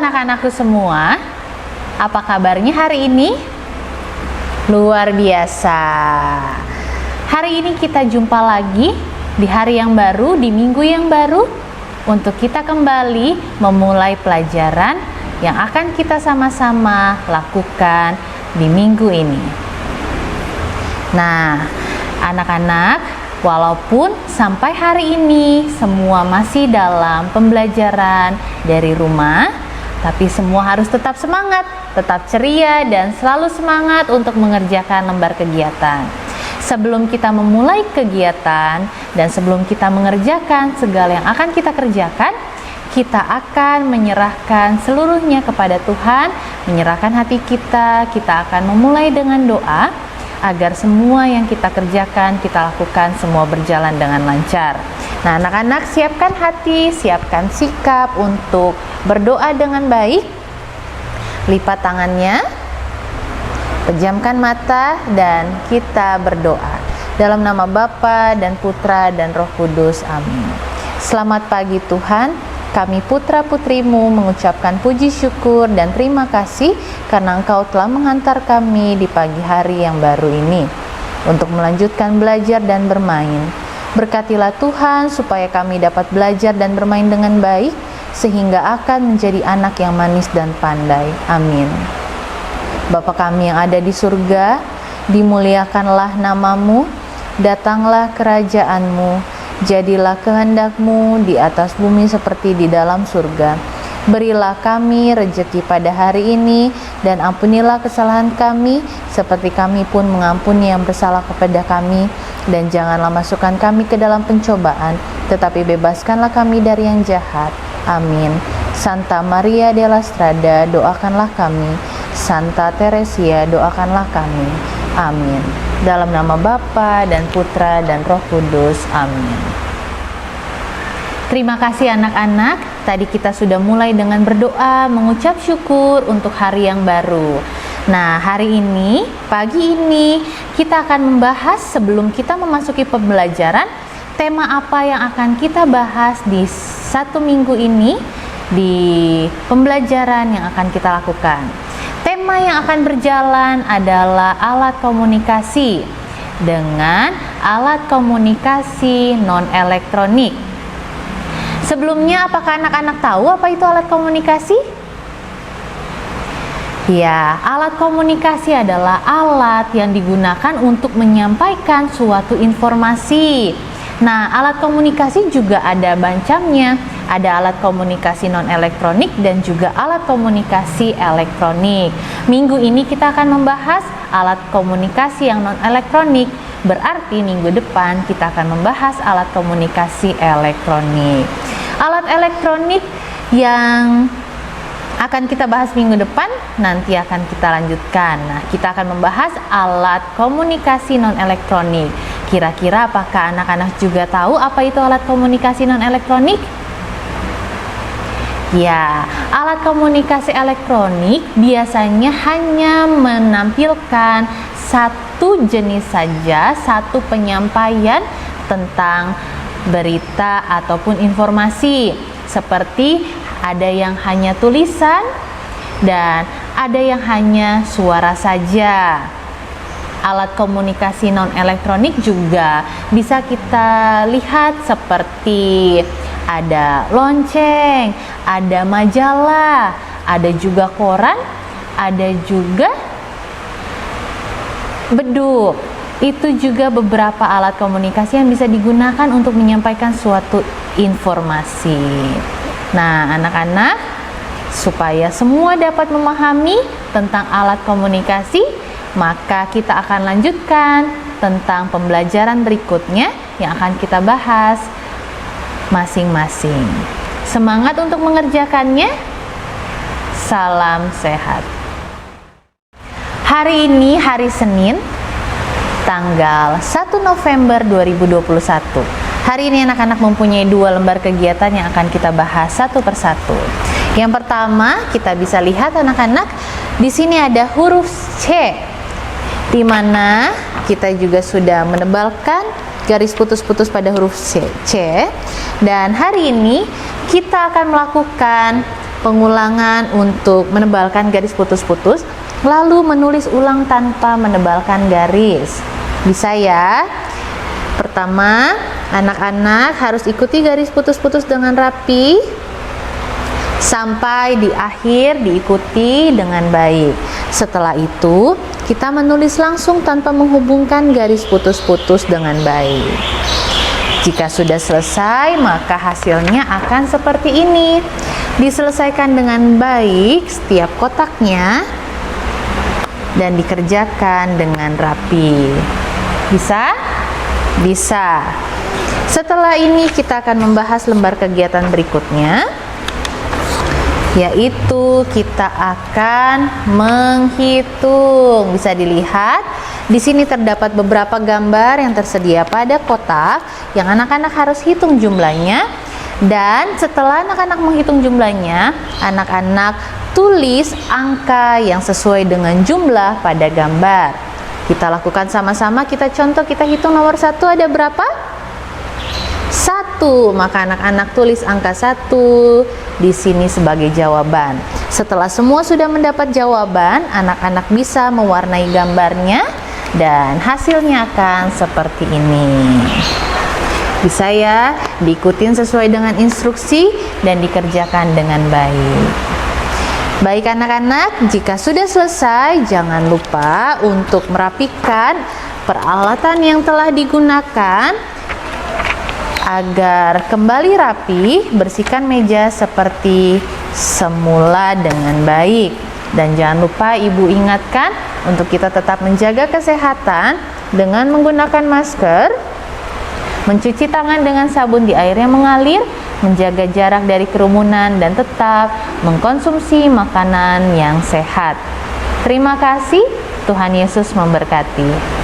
anak-anakku semua, apa kabarnya hari ini? Luar biasa. Hari ini kita jumpa lagi di hari yang baru, di minggu yang baru, untuk kita kembali memulai pelajaran yang akan kita sama-sama lakukan di minggu ini. Nah, anak-anak, walaupun sampai hari ini semua masih dalam pembelajaran dari rumah, tapi semua harus tetap semangat, tetap ceria, dan selalu semangat untuk mengerjakan lembar kegiatan. Sebelum kita memulai kegiatan dan sebelum kita mengerjakan segala yang akan kita kerjakan, kita akan menyerahkan seluruhnya kepada Tuhan, menyerahkan hati kita akan memulai dengan doa, agar semua yang kita kerjakan, kita lakukan semua berjalan dengan lancar. Nah, anak-anak, siapkan hati, siapkan sikap untuk berdoa dengan baik. Lipat tangannya, pejamkan mata, dan kita berdoa. Dalam nama Bapa dan Putra dan Roh Kudus, amin. Selamat pagi Tuhan. Kami putra-putrimu mengucapkan puji syukur dan terima kasih karena Engkau telah menghantar kami di pagi hari yang baru ini untuk melanjutkan belajar dan bermain. Berkatilah Tuhan supaya kami dapat belajar dan bermain dengan baik sehingga akan menjadi anak yang manis dan pandai. Amin. Bapa kami yang ada di surga, dimuliakanlah nama-Mu, datanglah kerajaan-Mu. Jadilah kehendak-Mu di atas bumi seperti di dalam surga. Berilah kami rejeki pada hari ini, dan ampunilah kesalahan kami, seperti kami pun mengampuni yang bersalah kepada kami. Dan janganlah masukkan kami ke dalam pencobaan, tetapi bebaskanlah kami dari yang jahat. Amin. Santa Maria della Strada, doakanlah kami. Santa Teresia, doakanlah kami. Amin. Dalam nama Bapa dan Putra dan Roh Kudus, amin. Terima kasih anak-anak. Tadi kita sudah mulai dengan berdoa, mengucap syukur untuk hari yang baru. Nah, hari ini, pagi ini, kita akan membahas sebelum kita memasuki pembelajaran, tema apa yang akan kita bahas di satu minggu ini, di pembelajaran yang akan kita lakukan. Tema yang akan berjalan adalah alat komunikasi dengan alat komunikasi non-elektronik. Sebelumnya, apakah anak-anak tahu apa itu alat komunikasi? Ya, alat komunikasi adalah alat yang digunakan untuk menyampaikan suatu informasi. Nah, alat komunikasi juga ada macamnya. Ada alat komunikasi non-elektronik dan juga alat komunikasi elektronik. Minggu ini kita akan membahas alat komunikasi yang non-elektronik. Berarti minggu depan kita akan membahas alat komunikasi elektronik. Alat elektronik yang akan kita bahas minggu depan nanti akan kita lanjutkan. Nah, kita akan membahas alat komunikasi non-elektronik. Kira-kira apakah anak-anak juga tahu apa itu alat komunikasi non-elektronik? Ya, alat komunikasi elektronik biasanya hanya menampilkan satu jenis saja, satu penyampaian tentang berita ataupun informasi. Seperti ada yang hanya tulisan dan ada yang hanya suara saja. Alat komunikasi non-elektronik juga bisa kita lihat seperti ada lonceng, ada majalah, ada juga koran, ada juga beduk. Itu juga beberapa alat komunikasi yang bisa digunakan untuk menyampaikan suatu informasi. Nah, anak-anak, supaya semua dapat memahami tentang alat komunikasi, maka kita akan lanjutkan tentang pembelajaran berikutnya yang akan kita bahas masing-masing. Semangat untuk mengerjakannya. Salam sehat. Hari ini hari Senin, tanggal 1 November 2021. Hari ini anak-anak mempunyai 2 lembar kegiatan yang akan kita bahas satu persatu. Yang pertama, kita bisa lihat anak-anak, di sini ada huruf C, di mana kita juga sudah menebalkan garis putus-putus pada huruf C. Dan hari ini kita akan melakukan pengulangan untuk menebalkan garis putus-putus, lalu menulis ulang tanpa menebalkan garis. Bisa ya? Pertama, anak-anak harus ikuti garis putus-putus dengan rapi sampai di akhir diikuti dengan baik. Setelah itu, kita menulis langsung tanpa menghubungkan garis putus-putus dengan baik. Jika sudah selesai, maka hasilnya akan seperti ini. Diselesaikan dengan baik setiap kotaknya dan dikerjakan dengan rapi. Bisa? Bisa. Setelah ini kita akan membahas lembar kegiatan berikutnya, yaitu kita akan menghitung. Bisa dilihat di sini terdapat beberapa gambar yang tersedia pada kotak yang anak-anak harus hitung jumlahnya, dan setelah anak-anak menghitung jumlahnya, anak-anak tulis angka yang sesuai dengan jumlah pada gambar. Kita lakukan sama-sama, kita contoh, kita hitung nomor 1 ada berapa? 1, maka anak-anak tulis angka 1 di sini sebagai jawaban. Setelah semua sudah mendapat jawaban, anak-anak bisa mewarnai gambarnya dan hasilnya akan seperti ini. Bisa ya, diikutin sesuai dengan instruksi dan dikerjakan dengan baik. Baik anak-anak, jika sudah selesai, jangan lupa untuk merapikan peralatan yang telah digunakan agar kembali rapi. Bersihkan meja seperti semula dengan baik. Dan jangan lupa ibu ingatkan untuk kita tetap menjaga kesehatan dengan menggunakan masker, mencuci tangan dengan sabun di air yang mengalir, menjaga jarak dari kerumunan, dan tetap mengkonsumsi makanan yang sehat. Terima kasih, Tuhan Yesus memberkati.